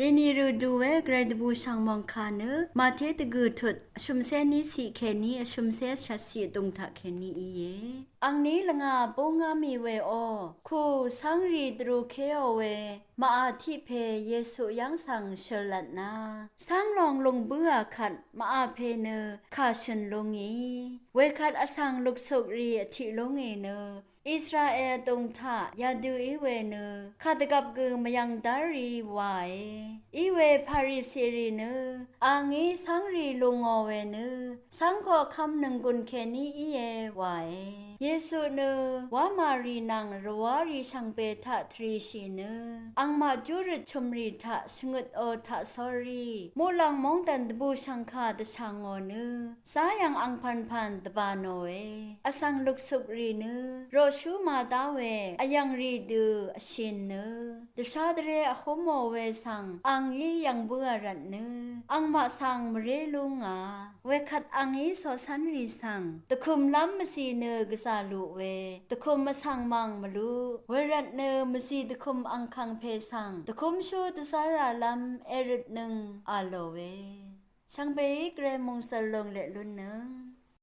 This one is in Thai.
เดนีรูดูเวไกรดบูช่างมองคาเนมาเทตกูทุดชุมเซนี้สีแค่นี้ชุมเซชัดสีตรงทักแค่นี้อีเยอังนี้ละงาโปงามีเวโอคูสังรีดรูเคโอเวมาอาทิเพเยซูยังสั่งเชลัดนาสังลองลงเบื่อขัดมาอาเพเนข้าฉันลงอีเวขัดอสังลุกสุกรีทิลงเอเนอิสราเอลตรงท่ายาดูอีเวเนข้าตกับกึมายังดารีไวอีเวพาริสิรีเนอังอีสังรีลงอเวเนสังขอคำหนึ่งกุนแค่นี้อีเอไวเยซูเนวามารีนังรวารีชังเปทะทรีชีเนอังมาจุรชมรีทะชงุดโอทะสอรีมูลังมองตันตบูชังคาตชังโอเนสายังอังพันตบานโนเออสังลุกสุกรีเนโรชูมาตาเวอยังรีดูอชินเนดชาดเรอโคโมเวสังอังยียังเบื่อรันเนอังมาสังมเรลุงาเวขัดอังยีโซสันรีสังตะคุมล้ำมสีเนกซาลุเวตะคุมมาสังมังมลุเวรัตเนมสีตะคุมอังคังเพสังตะคุมชูตสาราลัมเอริดนึงอาโลเวช่างเบกเรมงสลงเลลุนนึง